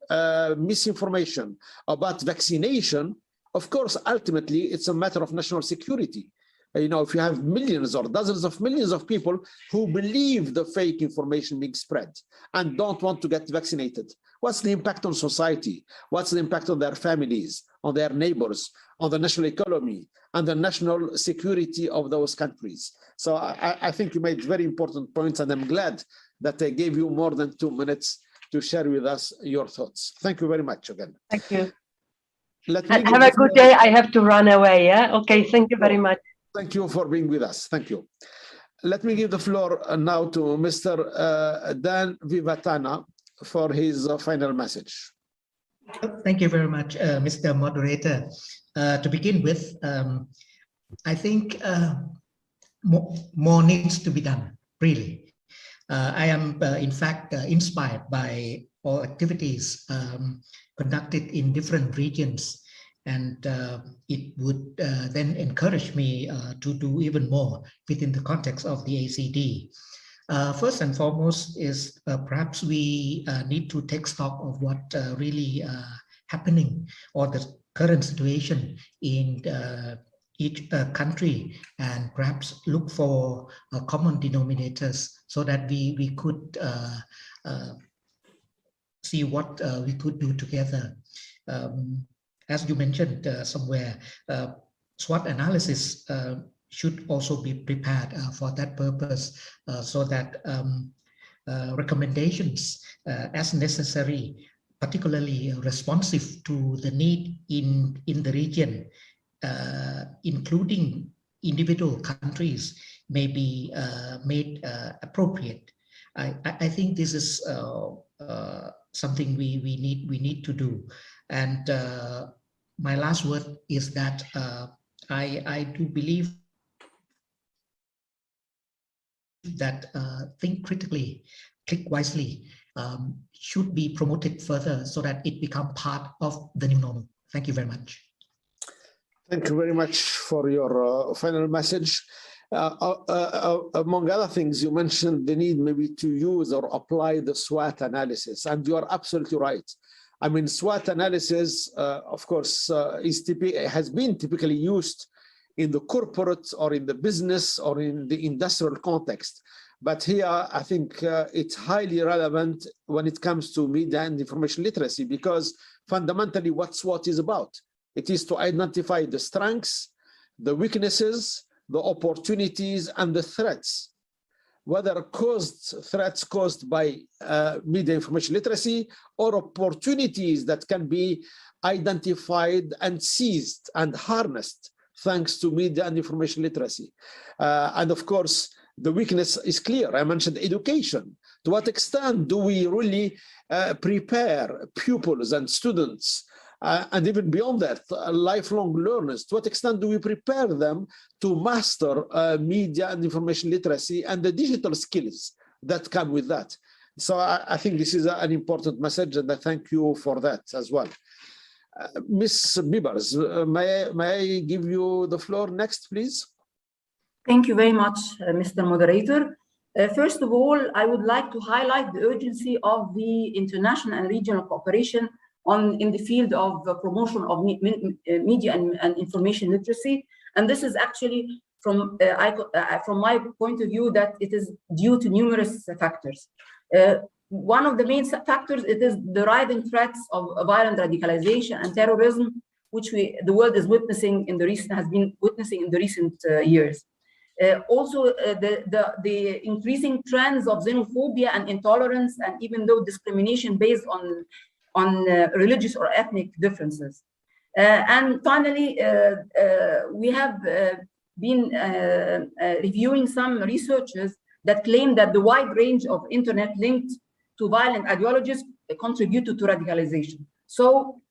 misinformation about vaccination. Of course, ultimately, it's a matter of national security. If you have millions or dozens of millions of people who believe the fake information being spread and don't want to get vaccinated, what's the impact on society? What's the impact on their families, on their neighbors, on the national economy, and the national security of those countries? So I think you made very important points, and I'm glad that I gave you more than 2 minutes to share with us your thoughts. Thank you very much again. Thank you. And have a good day. I have to run away. Yeah. Okay. Thank you very much. Thank you for being with us. Thank you. Let me give the floor now to Mr. Dan Vivatana for his final message. Thank you very much, Mr. Moderator. To begin with, I think more needs to be done, really. I am, in fact, inspired by all activities conducted in different regions, and it would then encourage me to do even more within the context of the ACD. First and foremost is perhaps we need to take stock of what really happening, or the current situation in each country, and perhaps look for common denominators so that we could see what we could do together. As you mentioned somewhere, SWOT analysis should also be prepared for that purpose, so that recommendations as necessary, particularly responsive to the need in the region, including individual countries, may be made appropriate. I think this is something we need to do. And my last word is that I do believe that think critically, click wisely should be promoted further so that it becomes part of the new normal. Thank you very much. Thank you very much for your final message. Among other things, you mentioned the need maybe to use or apply the SWOT analysis, and you are absolutely right. I mean, SWOT analysis, of course, has been typically used in the corporate or in the business or in the industrial context. But here, I think it's highly relevant when it comes to media and information literacy, because fundamentally what SWOT is about, it is to identify the strengths, the weaknesses, the opportunities, and the threats, whether threats caused by media information literacy or opportunities that can be identified and seized and harnessed thanks to media and information literacy. And of course, the weakness is clear. I mentioned education. To what extent do we really prepare pupils and students, and even beyond that, lifelong learners? To what extent do we prepare them to master media and information literacy and the digital skills that come with that? So I think this is an important message, and I thank you for that as well. Ms. Bibbers, may I give you the floor next, please? Thank you very much, Mr. Moderator. First of all, I would like to highlight the urgency of the international and regional cooperation in the field of promotion of media and information literacy. And this is actually, from my point of view, that it is due to numerous factors. One of the main factors, it is the rising threats of violent radicalization and terrorism, which the world is witnessing has been witnessing in the recent years. Also, the increasing trends of xenophobia and intolerance, and even though discrimination based on religious or ethnic differences. And finally, we have been reviewing some researches that claim that the wide range of internet linked to violent ideologies contributed to radicalization. So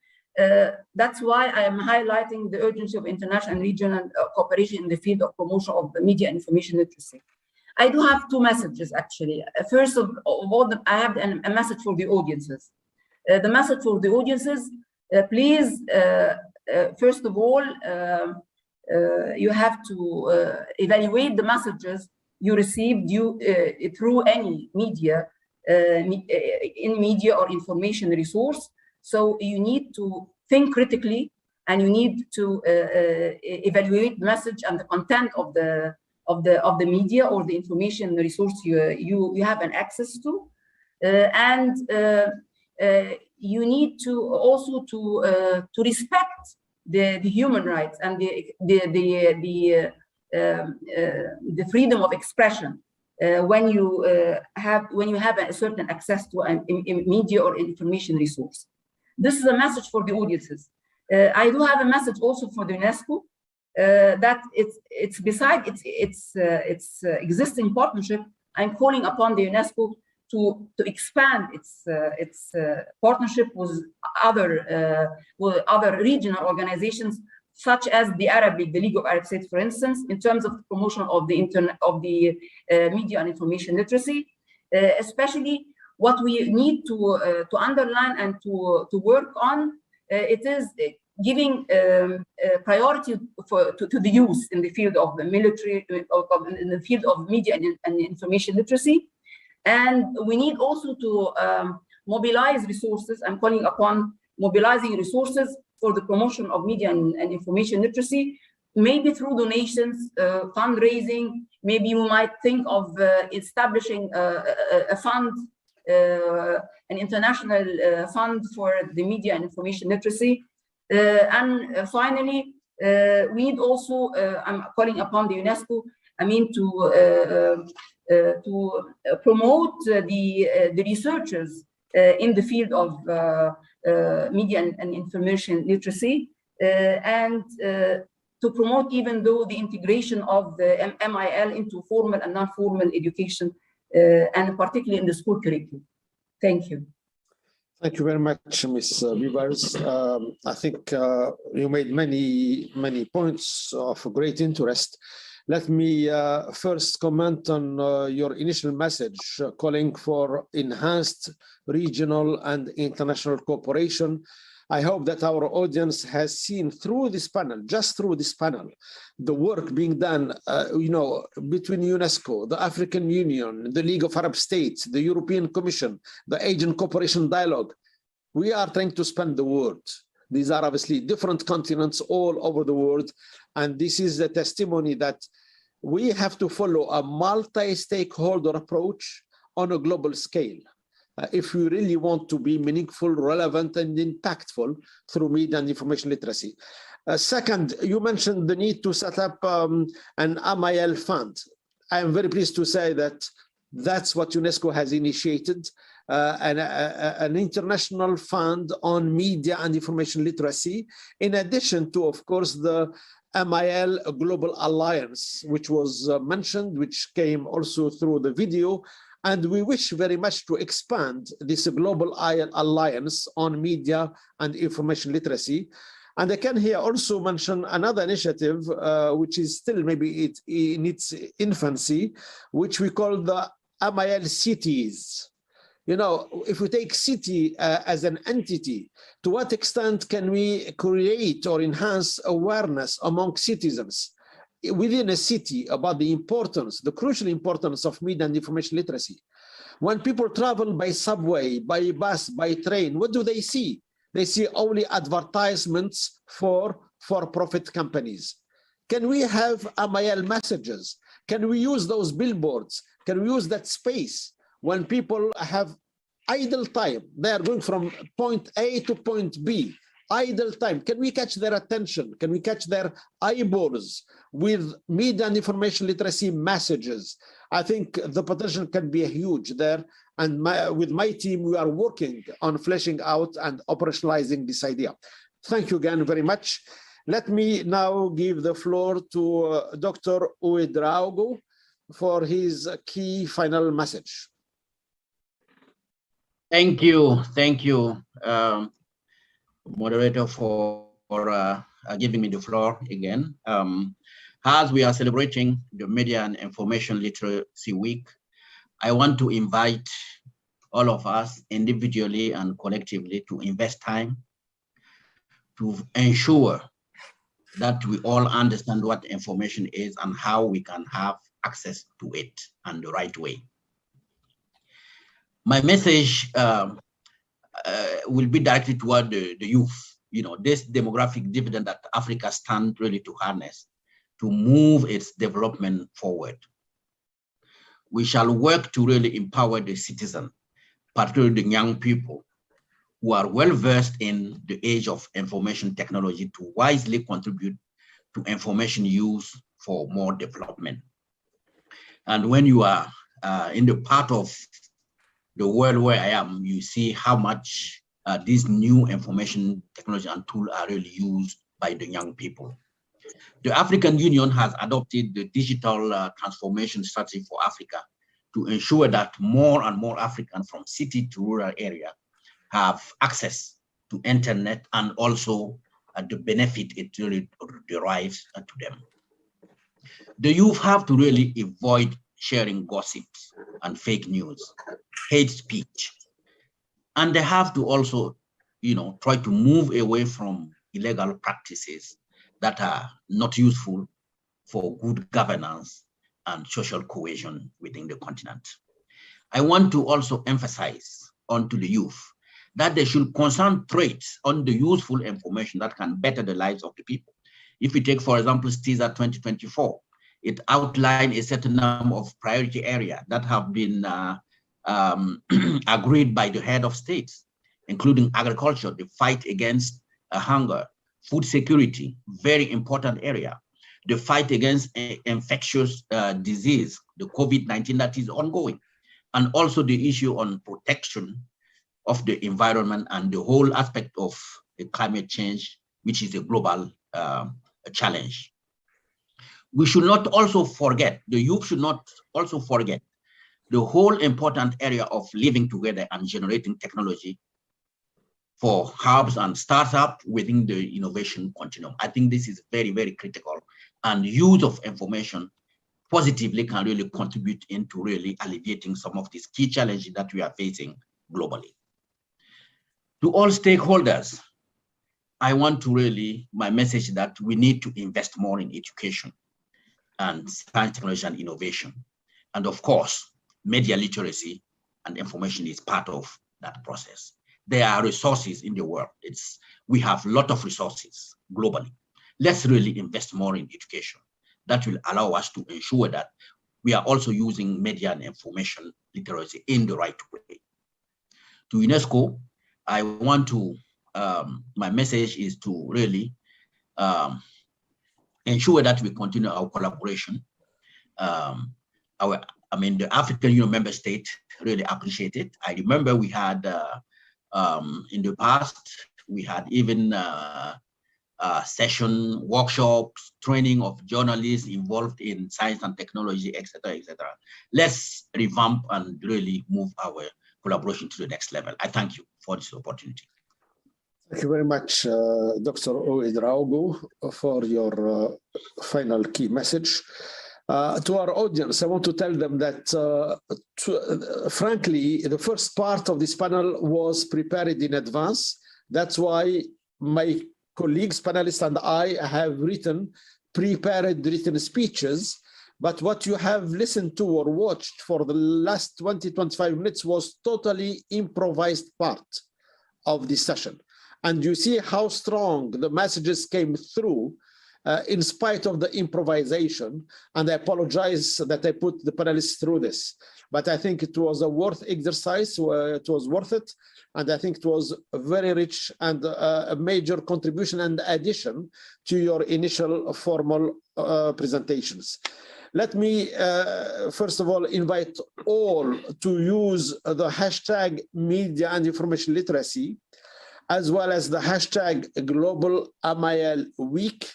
that's why I am highlighting the urgency of international and regional cooperation in the field of promotion of the media and information literacy. I do have two messages, actually. First of all, I have a message for the audiences. The message for the audiences, please, first of all, you have to evaluate the messages you received through any media, in media or information resource. So you need to think critically and you need to evaluate the message and the content of the media or the information resource you have an access to, and you need to also to respect the human rights and the freedom of expression when you have a certain access to a media or information resource. This is a message for the audiences. I do have a message also for the UNESCO that it's beside its existing partnership. I'm calling upon the UNESCO to expand its partnership with other regional organizations, such as the Arab League, the League of Arab States, for instance, in terms of promotion of the media and information literacy, especially what we need to underline and to work on. It is giving priority to the youth in the field of the military, in the field of media and information literacy. And we need also to mobilize resources. I'm calling upon mobilizing resources for the promotion of media and information literacy, maybe through donations, fundraising. Maybe you might think of establishing a fund, an international fund for the media and information literacy. And finally, we need also, I'm calling upon the UNESCO, to promote the researchers in the field of media and information literacy, and to promote even though the integration of the MIL into formal and non-formal education, and particularly in the school curriculum. Thank you. Thank you very much, Ms. Bivers. I think you made many points of great interest. Let me first comment on your initial message calling for enhanced regional and international cooperation. I hope that our audience has seen through this panel, just through this panel, the work being done, between UNESCO, the African Union, the League of Arab States, the European Commission, the Asian Cooperation Dialogue. We are trying to span the world. These are obviously different continents all over the world. And this is a testimony that we have to follow a multi-stakeholder approach on a global scale if we really want to be meaningful, relevant, and impactful through media and information literacy. Second, you mentioned the need to set up an MIL fund. I am very pleased to say that that's what UNESCO has initiated, an international fund on media and information literacy, in addition to, of course, the MIL Global Alliance, which was mentioned, which came also through the video. And we wish very much to expand this Global Alliance on media and information literacy. And I can here also mention another initiative, which is still maybe in its infancy, which we call the MIL Cities. If we take city as an entity, to what extent can we create or enhance awareness among citizens within a city about the importance, the crucial importance of media and information literacy? When people travel by subway, by bus, by train, what do they see? They see only advertisements for for-profit companies. Can we have MIL messages? Can we use those billboards? Can we use that space when people have idle time? They are going from point A to point B. Idle time. Can we catch their attention? Can we catch their eyeballs with media and information literacy messages? I think the potential can be huge there. And with my team, we are working on fleshing out and operationalizing this idea. Thank you again very much. Let me now give the floor to Dr. Ouedraogo for his key final message. Thank you, moderator, for giving me the floor again. As we are celebrating the Media and Information Literacy Week, I want to invite all of us individually and collectively to invest time to ensure that we all understand what information is and how we can have access to it and the right way. My message will be directed toward the youth this demographic dividend that Africa stands really to harness to move its development forward. We shall work to really empower the citizen, particularly the young people who are well versed in the age of information technology, to wisely contribute to information use for more development. And when you are in the part of the world where I am, you see how much these new information technology and tools are really used by the young people. The African Union has adopted the digital transformation strategy for Africa to ensure that more and more Africans from city to rural area have access to internet and also the benefit it really derives to them. The youth have to really avoid sharing gossips and fake news, hate speech. And they have to also, try to move away from illegal practices that are not useful for good governance and social cohesion within the continent. I want to also emphasize onto the youth that they should concentrate on the useful information that can better the lives of the people. If we take, for example, STISA 2024, it outlined a certain number of priority areas that have been agreed by the head of states, including agriculture, the fight against hunger, food security, very important area, the fight against infectious disease, the COVID-19 that is ongoing, and also the issue on protection of the environment and the whole aspect of climate change, which is a global challenge. We should not also forget, the youth should not also forget the whole important area of living together and generating technology for hubs and startups within the innovation continuum. I think this is very, very critical, and use of information positively can really contribute into really alleviating some of these key challenges that we are facing globally. To all stakeholders, I want to really, my message that we need to invest more in education and science, technology, and innovation. And of course, media literacy and information is part of that process. There are resources in the world. We have a lot of resources globally. Let's really invest more in education. That will allow us to ensure that we are also using media and information literacy in the right way. To UNESCO, I want to, my message is to really ensure that we continue our collaboration. The African Union member state really appreciate it. I remember we had, in the past, we had even session, workshops, training of journalists involved in science and technology, etc., etc. Let's revamp and really move our collaboration to the next level. I thank you for this opportunity. Thank you very much, Dr. Ouedraogo, for your final key message. To our audience, I want to tell them that, frankly, the first part of this panel was prepared in advance. That's why my colleagues, panelists, and I have prepared written speeches. But what you have listened to or watched for the last 20-25 minutes was totally improvised part of this session. And you see how strong the messages came through in spite of the improvisation. And I apologize that I put the panelists through this, but I think it was a worth exercise. It was worth it. And I think it was very rich and a major contribution and addition to your initial formal presentations. Let me, first of all, invite all to use the hashtag media and information literacy, as well as the hashtag Global AMIL Week,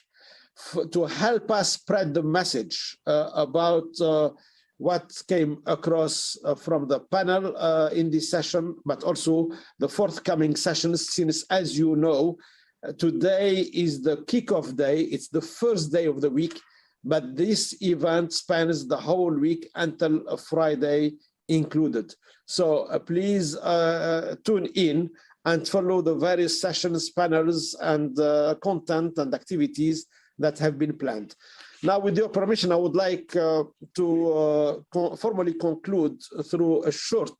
to help us spread the message about what came across from the panel in this session, but also the forthcoming sessions, since, as you know, today is the kickoff day. It's the first day of the week, but this event spans the whole week until Friday included. So please tune in and follow the various sessions, panels, and content and activities that have been planned. Now, with your permission, I would like to formally conclude through a short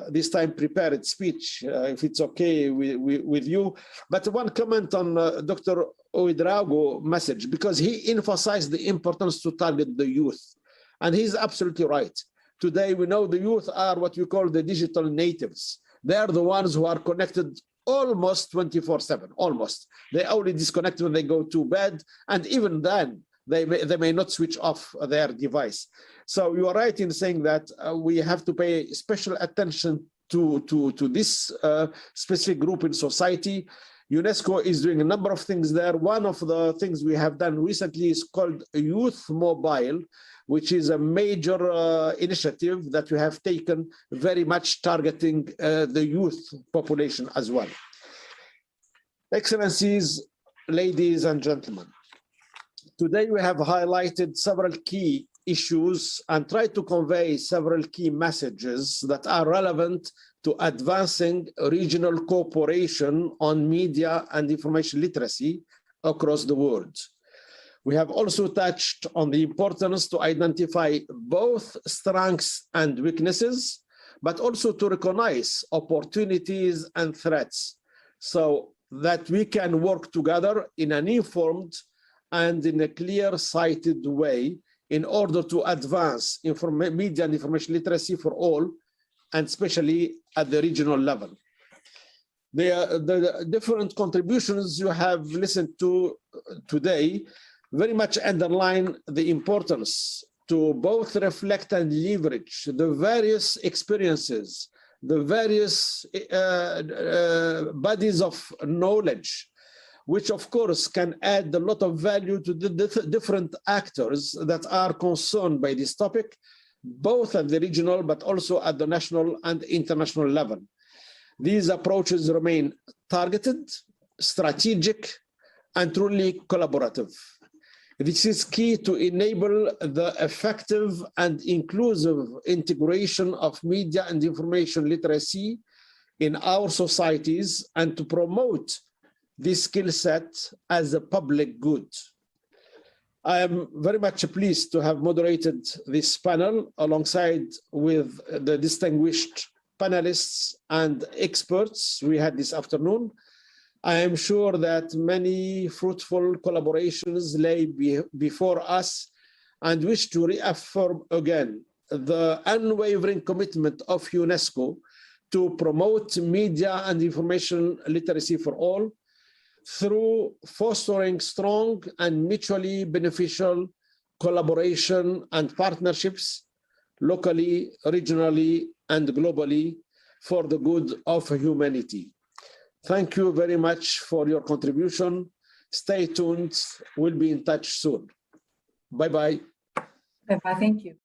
this time prepared speech, if it's okay with you. But one comment on Dr. Ouedraogo's message, because he emphasized the importance to target the youth. And he's absolutely right. Today, we know the youth are what we call the digital natives. They are the ones who are connected almost 24/7, almost. They only disconnect when they go to bed. And even then, they may not switch off their device. So you are right in saying that we have to pay special attention to this specific group in society. UNESCO is doing a number of things there. One of the things we have done recently is called Youth Mobile, which is a major initiative that we have taken, very much targeting the youth population as well. Excellencies, ladies and gentlemen, today we have highlighted several key issues and tried to convey several key messages that are relevant to advancing regional cooperation on media and information literacy across the world. We have also touched on the importance to identify both strengths and weaknesses, but also to recognize opportunities and threats so that we can work together in an informed and in a clear-sighted way in order to advance media and information literacy for all, and especially at the regional level. The different contributions you have listened to today very much underline the importance to both reflect and leverage the various experiences, the various bodies of knowledge, which of course can add a lot of value to the different actors that are concerned by this topic, both at the regional, but also at the national and international level. These approaches remain targeted, strategic, and truly collaborative. This is key to enable the effective and inclusive integration of media and information literacy in our societies and to promote this skill set as a public good. I am very much pleased to have moderated this panel alongside with the distinguished panelists and experts we had this afternoon. I am sure that many fruitful collaborations lay before us and wish to reaffirm again the unwavering commitment of UNESCO to promote media and information literacy for all through fostering strong and mutually beneficial collaboration and partnerships locally, regionally, and globally for the good of humanity. Thank you very much for your contribution. Stay tuned. We'll be in touch soon. Bye-bye. Bye-bye. Thank you.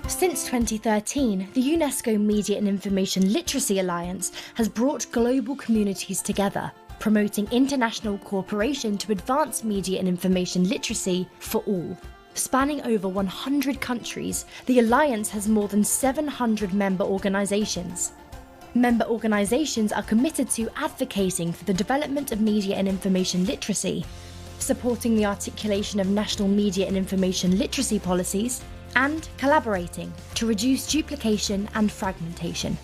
Since 2013, the UNESCO Media and Information Literacy Alliance has brought global communities together, promoting international cooperation to advance media and information literacy for all. Spanning over 100 countries, the Alliance has more than 700 member organisations. Member organisations are committed to advocating for the development of media and information literacy, supporting the articulation of national media and information literacy policies, and collaborating to reduce duplication and fragmentation.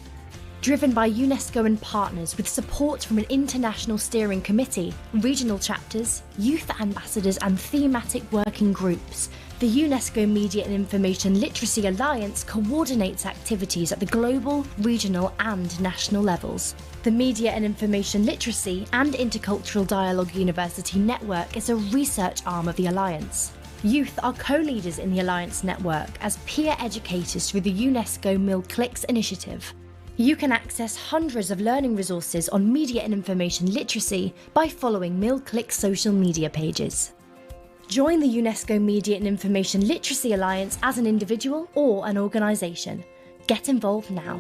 Driven by UNESCO and partners with support from an international steering committee, regional chapters, youth ambassadors and thematic working groups, the UNESCO Media and Information Literacy Alliance coordinates activities at the global, regional and national levels. The Media and Information Literacy and Intercultural Dialogue University Network is a research arm of the Alliance. Youth are co-leaders in the Alliance network as peer educators through the UNESCO MilClicks initiative. You can access hundreds of learning resources on media and information literacy by following MilClicks social media pages. Join the UNESCO Media and Information Literacy Alliance as an individual or an organisation. Get involved now.